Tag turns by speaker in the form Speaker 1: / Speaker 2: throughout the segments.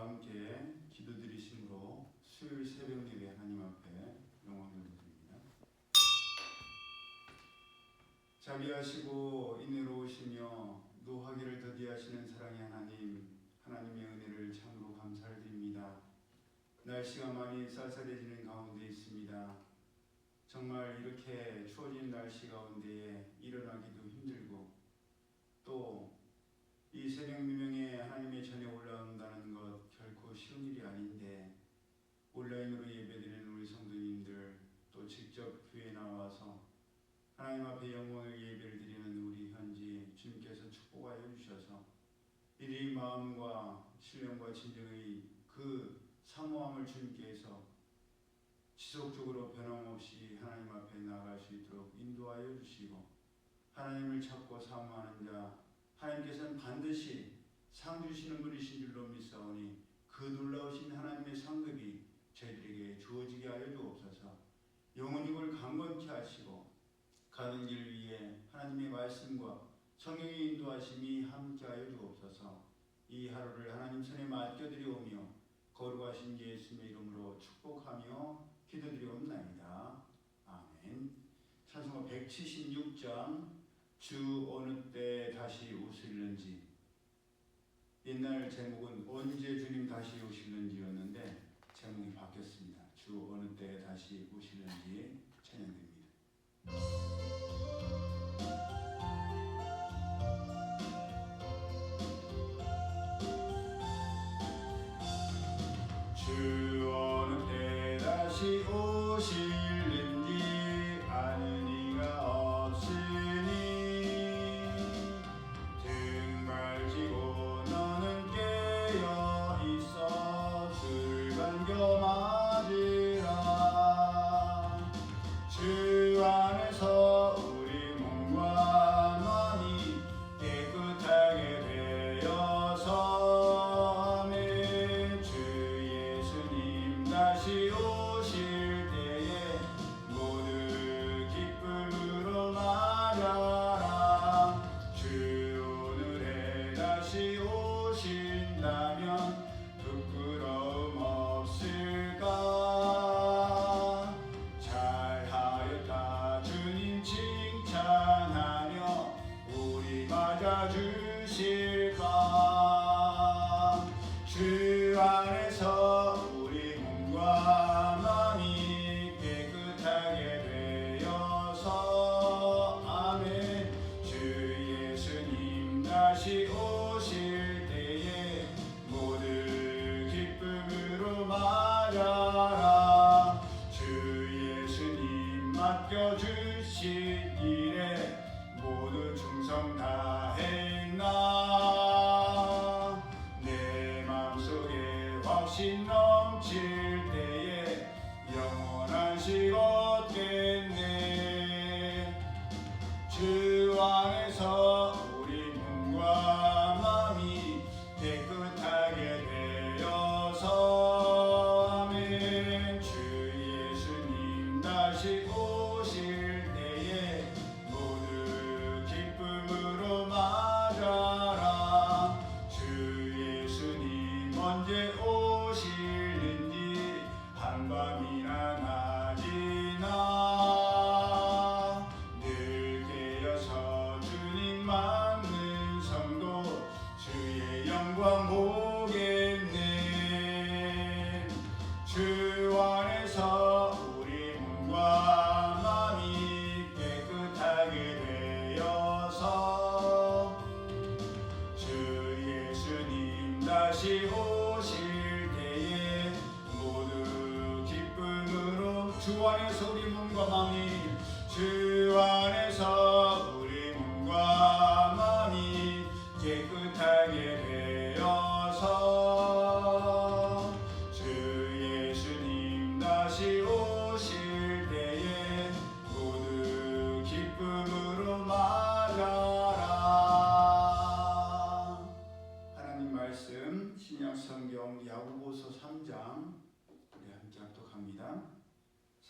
Speaker 1: 다 함께 기도드리심으로 수요일 새벽 예배 하나님 앞에 영광을 드립니다. 자비하시고 인애로우시며 노하기를 더디하시는 사랑의 하나님, 하나님의 은혜를 참으로 감사를 드립니다. 날씨가 많이 쌀쌀해지는 가운데 있습니다. 정말 이렇게 추워진 날씨 가운데에 일어나기도 힘들고 또 이 새벽 미명에 하나님의 전에 올라온다는 것 결코 쉬운 일이 아닌데 온라인으로 예배드리는 우리 성도님들 또 직접 교회에 나와서 하나님 앞에 영광의 예배를 드리는 우리 현지 주님께서 축복하여 주셔서 이리 마음과 신령과 진정의 그 사모함을 주님께서 지속적으로 변함없이 하나님 앞에 나아갈 수 있도록 인도하여 주시고 하나님을 찾고 사모하는 자 하나님께서는 반드시 상 주시는 분이신 줄로 믿사오니 그 놀라우신 하나님의 상급이 저희들에게 주어지게 하여 주옵소서. 영원히 그걸 강건케 하시고 가는 길 위에 하나님의 말씀과 성령의 인도하심이 함께하여 주옵소서. 이 하루를 하나님 손에 맡겨드리오며 거룩하신 예수님의 이름으로 축복하며 기도드리옵나이다. 아멘. 찬송가 176장 주 어느 때 다시 오실는지. 옛날 제목은 언제 주님 다시 오실는지였는데 제목이 바뀌었습니다. 주 어느 때 다시 오실는지 찬양됩니다. 주 어느 때 다시 오실는지 아는 이가 없으니 등 발지고 너는 깨어 있어 술 반겨 맞으라. 주 안에서 우리 몸과 마음이 깨끗하게 되어서 아멘. 주 예수님 다시 오실 때에 모두 기쁨으로 맞아라. 주 오늘에 다시 오신다면 부끄러움 없을까. 잘하였다 주님 칭찬하며 우리 맞아주실까. 주 안에서 우리 몸과 마음이 깨끗하게 되어서 아멘. 주 예수님 다시 오실 때에 모두 기쁨으로 맞아라. 주 예수님 맡겨주신 일에 모두 충성 다했나. 내 마음속에 확신 넘칠 때에 영원한 식 얻겠네. 주 안에서 우리 몸과 마음이 깨끗하게 되어서 아멘. 주 예수님 다시 오실 때에 모두 기쁨으로 맞아라. 주 예수님 언제 오실는지 한밤이나 낮이나 늘 깨어서 주님 맞는 성도 주의 영광 보겠네. 주 안에서 우리 몸과 마음이 깨끗하게 되어서 주 예수님 다시 오실 때에 모두 기쁨으로 주 안에서 우리 몸과 마음이 주 안에서 우리 몸과 마음이 깨끗하게 되어서 주 예수님 다시 오실 때에 모두 기쁨으로 맞아라. 하나님 말씀 신약 성경 야고보서 3장 우리 함께 합독합니다.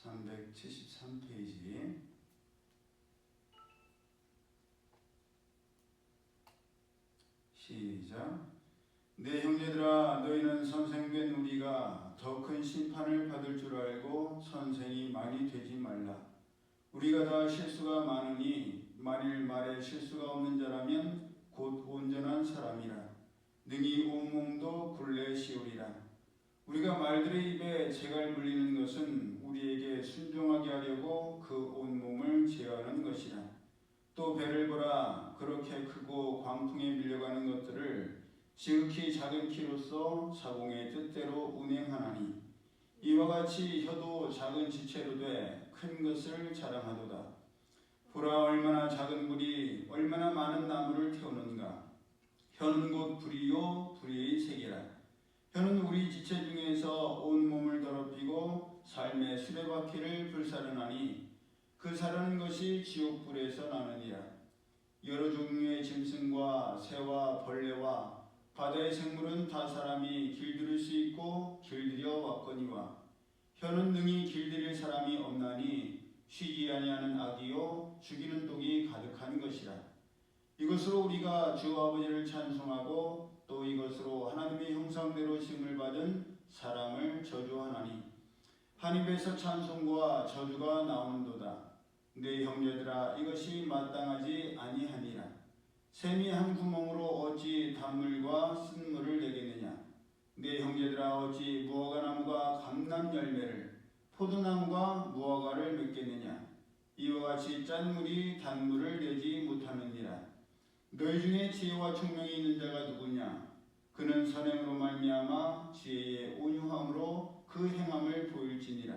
Speaker 1: 373페이지. 시작. 내 형제들아, 너희는 선생된 우리가 더 큰 심판을 받을 줄 알고 선생이 많이 되지 말라. 우리가 다 실수가 많으니 만일 말에 실수가 없는 자라면 곧 온전한 사람이라. 능히 온몸도 굴레 씌우리라. 우리가 말들의 입에 재갈 물리는 것은 우리에게 순종하게 하려고 그 온몸을 제어하는 것이라. 또 배를 보라. 그렇게 크고 광풍에 밀려가는 것들을 지극히 작은 키로서 사공의 뜻대로 운행하나니 이와 같이 혀도 작은 지체로 돼 큰 것을 자랑하도다. 보라, 얼마나 작은 불이 얼마나 많은 나무를 태우는가. 혀는 곧 불이요 불의 세계라. 혀는 우리 지체 중에서 온 몸을 더럽히고 삶의 수레바퀴를 불사르나니 그 사르는 것이 지옥불에서 나느니라. 여러 종류의 짐승과 새와 벌레와 바다의 생물은 다 사람이 길들일 수 있고 길들여 왔거니와 혀는 능히 길들일 사람이 없나니 쉬지 아니하는 악이요 죽이는 독이 가득한 것이라. 이것으로 우리가 주 아버지를 찬송하고 또 이것으로 하나님의 형상대로 심을 받은 사람을 저주하나니 한 입에서 찬송과 저주가 나오는도다. 내 형제들아, 이것이 마땅하지 아니하니라. 샘이 한 구멍으로 어찌 단물과 쓴물을 내겠느냐. 내 형제들아, 어찌 무화과나무가 감람 열매를 포도나무가 무화과를 맺겠느냐. 이와 같이 짠 물이 단물을 내지 못하느니라. 너희 중에 지혜와 총명이 있는 자가 누구냐. 그는 선행으로 말미암아 지혜의 온유함으로 그 행함을 보일지니라.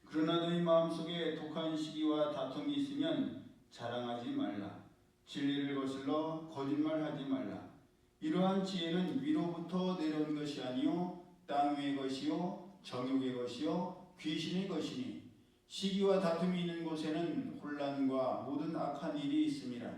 Speaker 1: 그러나 너희 마음속에 독한 시기와 다툼이 있으면 자랑하지 말라. 진리를 거슬러 거짓말하지 말라. 이러한 지혜는 위로부터 내려온 것이 아니요 땅 위의 것이요 정욕의 것이요 귀신의 것이니 시기와 다툼이 있는 곳에는 혼란과 모든 악한 일이 있음이라.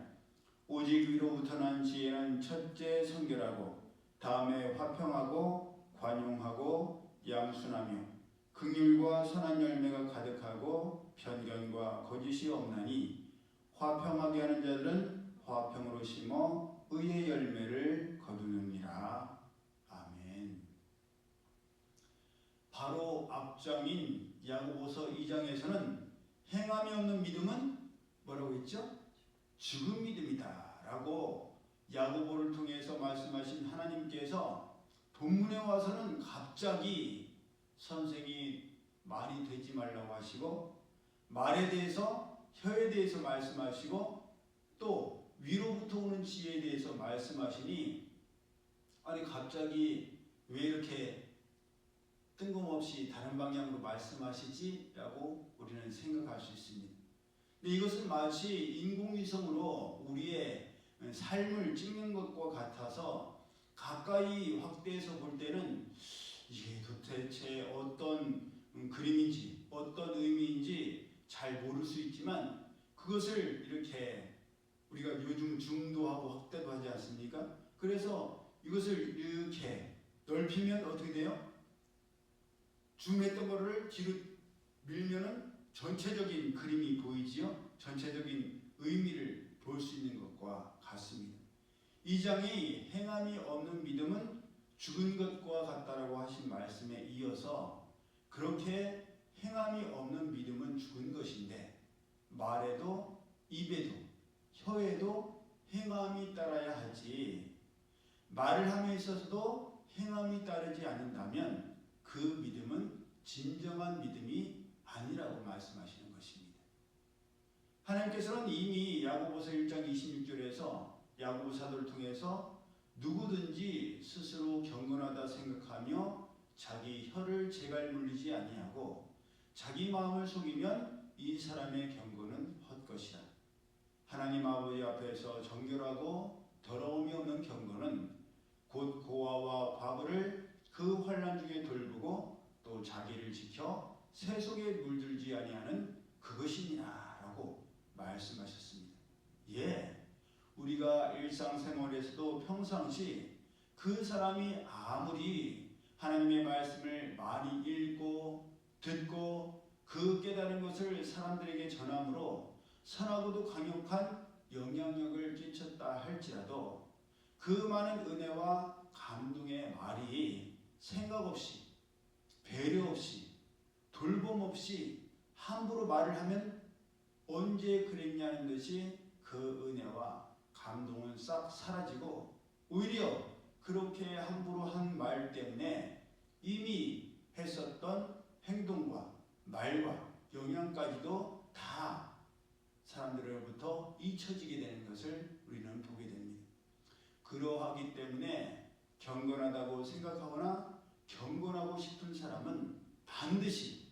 Speaker 1: 오직 위로부터 난 지혜는 첫째 성결하고 다음에 화평하고 관용하고 양순하며 긍휼과 선한 열매가 가득하고 편견과 거짓이 없나니 화평하게 하는 자들은 화평으로 심어 의의 열매를 거두느니라. 아멘. 바로 앞장인 야고보서 2장에서는 행함이 없는 믿음은 뭐라고 했죠? 죽은 믿음이다 라고 야고보를 통해서 말씀하신 하나님께서 본문에 와서는 갑자기 선생이 말이 되지 말라고 하시고 말에 대해서 혀에 대해서 말씀하시고 또 위로부터 오는 지혜에 대해서 말씀하시니 아니 갑자기 왜 이렇게 뜬금없이 다른 방향으로 말씀하시지? 라고 우리는 생각할 수 있습니다. 근데 이것은 마치 인공위성으로 우리의 삶을 찍는 것과 같아서 가까이 확대해서 볼 때는 이게 도대체 어떤 그림인지 어떤 의미인지 잘 모를 수 있지만 그것을 이렇게 우리가 요즘 줌도 하고 확대도 하지 않습니까? 그래서 이것을 이렇게 넓히면 어떻게 돼요? 줌했던 거를 뒤로 밀면은 전체적인 그림이 보이지요? 전체적인 의미를 볼 수 있는 것과 같습니다. 이 장이 행함이 없는 믿음은 죽은 것과 같다라고 하신 말씀에 이어서 그렇게 행함이 없는 믿음은 죽은 것인데 말에도 입에도 혀에도 행함이 따라야 하지 말을 함에 있어서도 행함이 따르지 않는다면 그 믿음은 진정한 믿음이 아니라고 말씀하시는 것입니다. 하나님께서는 이미 야고보서 1장 26절에서 야고보 사도를 통해서 누구든지 스스로 경건하다 생각하며 자기 혀를 재갈 물리지 아니하고 자기 마음을 속이면 이 사람의 경건은 헛것이라. 하나님 아버지 앞에서 정결하고 더러움이 없는 경건은 곧 고아와 과부를 그 환난 중에 돌보고 또 자기를 지켜 새 속에 물들지 아니하는 그것이니라라고 말씀하셨습니다. 예, 우리가 일상생활에서도 평상시 그 사람이 아무리 하나님의 말씀을 많이 읽고 듣고 그 깨달은 것을 사람들에게 전함으로 선하고도 강력한 영향력을 끼쳤다 할지라도 그 많은 은혜와 감동의 생각 없이, 배려 없이, 돌봄 없이 함부로 말을 하면 언제 그랬냐는 듯이 그 은혜와 감동은 싹 사라지고, 오히려 그렇게 함부로 한 말 때문에 이미 했었던 행동과 말과 영향까지도 다 사람들로부터 잊혀지게 되는 것을 우리는 보게 됩니다. 그러하기 때문에 경건하다고 생각하거나 경건하고 싶은 사람은 반드시,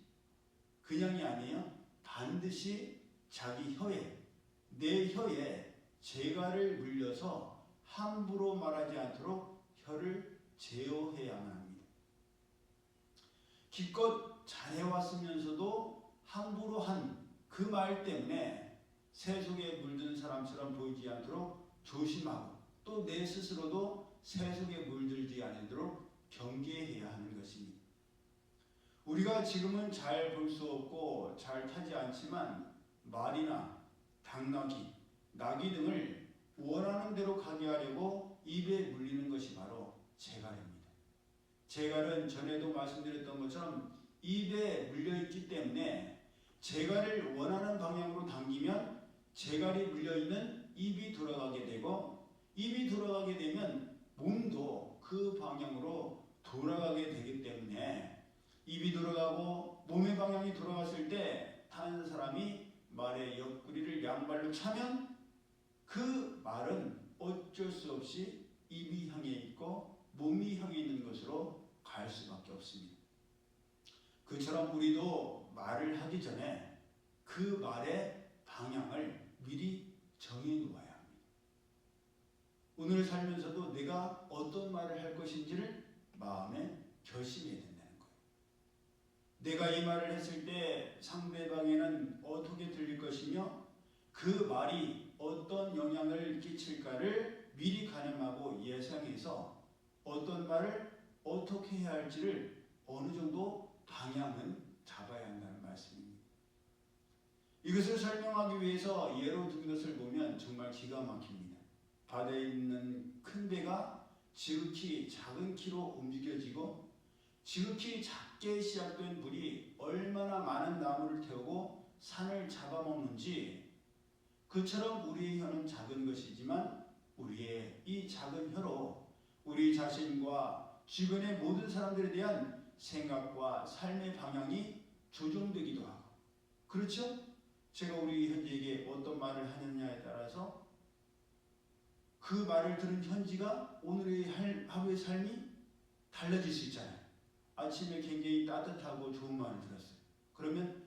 Speaker 1: 그냥이 아니에요, 반드시 자기 혀에, 내 혀에 재갈을 물려서 함부로 말하지 않도록 혀를 제어해야만 합니다. 기껏 잘해왔으면서도 함부로 한 그 말 때문에 새 속에 물든 사람처럼 보이지 않도록 조심하고, 또 내 스스로도 새 속에 물들지 않도록 경계해야 하는 것입니다. 우리가 지금은 잘 볼 수 없고 잘 타지 않지만 말이나 당나귀, 나귀 등을 원하는 대로 가게 하려고 입에 물리는 것이 바로 재갈입니다. 재갈은 전에도 말씀드렸던 것처럼 입에 물려있기 때문에 재갈을 원하는 방향으로 당기면 재갈이 물려있는 입이 돌아가게 되고, 입이 돌아가게 되면 몸도 그 방향으로 돌아가게 되기 때문에 입이 돌아가고 몸의 방향이 돌아갔을 때 타는 사람이 말의 옆구리를 양발로 차면 그 말은 어쩔 수 없이 입이 향해 있고 몸이 향해 있는 것으로 갈 수밖에 없습니다. 그처럼 우리도 말을 하기 전에 그 말의 방향을 미리 정해놓아야 합니다. 오늘 살면서도 내가 어떤 말을 할 것인지를 마음에 결심해야 된다는 거예요. 내가 이 말을 했을 때 상대방에는 어떻게 들릴 것이며 그 말이 어떤 영향을 끼칠까를 미리 가늠하고 예상해서 어떤 말을 어떻게 해야 할지를 어느 정도 방향은 잡아야 한다는 말씀입니다. 이것을 설명하기 위해서 예로 든 것을 보면 정말 기가 막힙니다. 바다에 있는 큰 배가 지극히 작은 키로 움직여지고, 지극히 작게 시작된 불이 얼마나 많은 나무를 태우고 산을 잡아먹는지, 그처럼 우리의 혀는 작은 것이지만 우리의 이 작은 혀로 우리 자신과 주변의 모든 사람들에 대한 생각과 삶의 방향이 조종되기도 하고, 그렇죠? 제가 우리 현지에게 어떤 말을 하느냐에 따라서 그 말을 들은 현지가 오늘의 하루의 삶이 달라질 수 있잖아요. 아침에 굉장히 따뜻하고 좋은 말을 들었어요. 그러면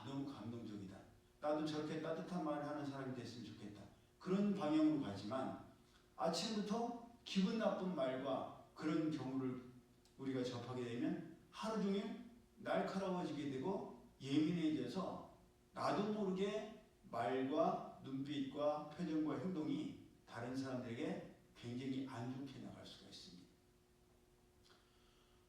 Speaker 1: 너무 감동적이다. 나도 저렇게 따뜻한 말을 하는 사람이 됐으면 좋겠다. 그런 방향으로 가지만 아침부터 기분 나쁜 말과 그런 경우를 우리가 접하게 되면 하루 종일 날카로워지게 되고 예민해져서 나도 모르게 말과 눈빛과 표정과 행동이 다른 사람들에게 굉장히 안 좋게 나갈 수가 있습니다.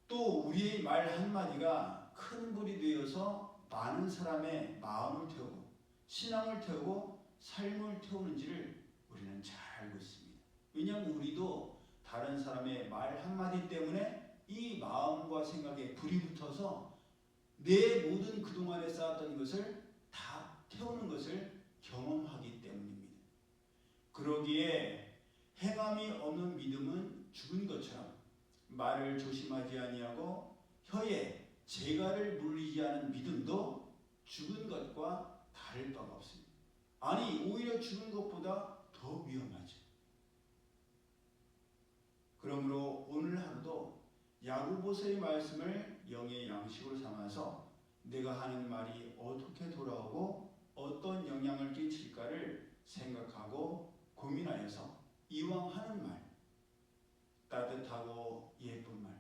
Speaker 1: 또 우리의 말 한마디가 큰 불이 되어서 많은 사람의 마음을 태우고 신앙을 태우고 삶을 태우는지를 우리는 잘 알고 있습니다. 왜냐하면 우리도 다른 사람의 말 한마디 때문에 이 마음과 생각에 불이 붙어서 내 모든 그동안에 쌓았던 것을 다 태우는 것을 경험하기 때문입니다. 그러기에 행함이 없는 믿음은 죽은 것처럼 말을 조심하지 아니하고 혀에 재갈을 물리지 않은 믿음도 죽은 것과 다를 바가 없습니다. 아니, 오히려 죽은 것보다 더 위험하죠. 그러므로 오늘 하루도 야고보서의 말씀을 영의 양식으로 삼아서 내가 하는 말이 어떻게 돌아오고 어떤 영향을 끼칠까를 생각하고 고민하여서 이왕 하는 말, 따뜻하고 예쁜 말,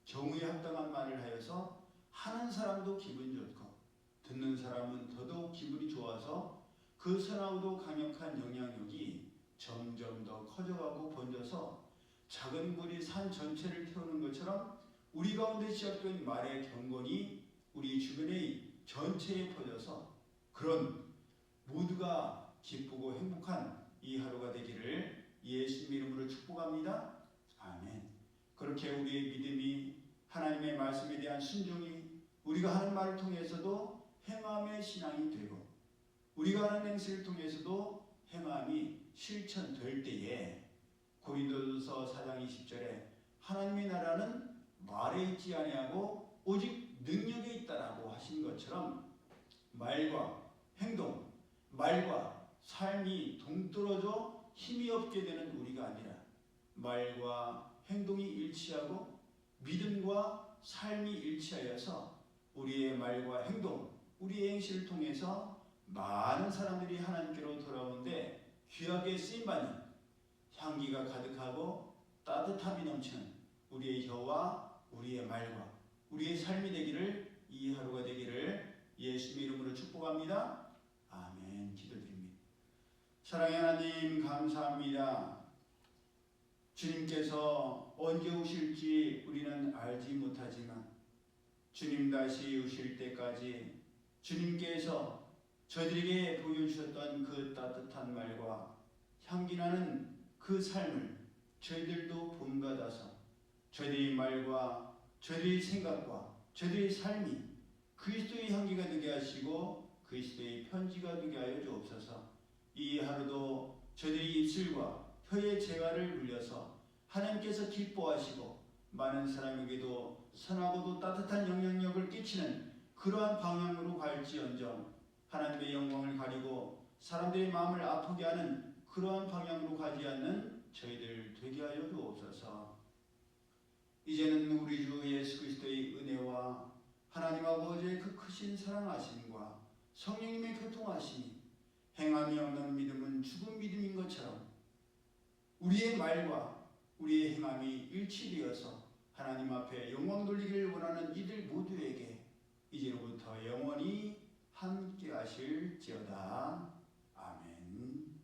Speaker 1: 정의에 합당한 말을 하여서 하는 사람도 기분 좋고 듣는 사람은 더더욱 기분이 좋아서 그 선하고도 강력한 영향력이 점점 더 커져가고 번져서 작은 불이 산 전체를 태우는 것처럼 우리 가운데 시작된 말의 경건이 우리 주변의 전체에 퍼져서 그런 모두가 기쁘고 행복한 이 하루가 되기를 예수님 이름으로 축복합니다. 아멘. 그렇게 우리의 믿음이 하나님의 말씀에 대한 순종이 우리가 하는 말을 통해서도 행함의 신앙이 되고 우리가 하는 행실을 통해서도 행함이 실천될 때에 고린도전서 4장 20절에 하나님의 나라는 말에 있지 아니하고 오직 능력에 있다라고 하신 것처럼 말과 행동, 말과 삶이 동떨어져 힘이 없게 되는 우리가 아니라 말과 행동이 일치하고 믿음과 삶이 일치하여서 우리의 말과 행동, 우리의 행실을 통해서 많은 사람들이 하나님께로 돌아오는데 귀하게 쓰임받는 향기가 가득하고 따뜻함이 넘치는 우리의 혀와 우리의 말과 우리의 삶이 되기를, 이 하루가 되기를 예수님의 이름으로 축복합니다. 아멘. 기도드립니다. 사랑의 하나님 감사합니다. 주님께서 언제 오실지 우리는 알지 못하지만 주님 다시 오실 때까지 주님께서 저들에게 보여주셨던 그 따뜻한 말과 향기나는 그 삶을 저희들도 본받아서 저희들의 말과 저희들의 생각과 저희들의 삶이 그리스도의 향기가 되게 하시고 그리스도의 편지가 되게 하여 주옵소서. 이 하루도 저희들의 입술과 혀의 재활을 눌려서 하나님께서 기뻐하시고 많은 사람에게도 선하고도 따뜻한 영향력을 끼치는 그러한 방향으로 갈지언정 하나님의 영광을 가리고 사람들의 마음을 아프게 하는 그러한 방향으로 가지 않는 저희들 되게 하여 주옵소서. 이제는 우리 주 예수 그리스도의 은혜와 하나님 아버지의 그 크신 사랑하심과 성령님의 교통하심이 행함이 없는 믿음은 죽은 믿음인 것처럼 우리의 말과 우리의 행함이 일치되어서 하나님 앞에 영광 돌리기를 원하는 이들 모두에게 이제로부터 영원히 함께 하실지어다. 아멘.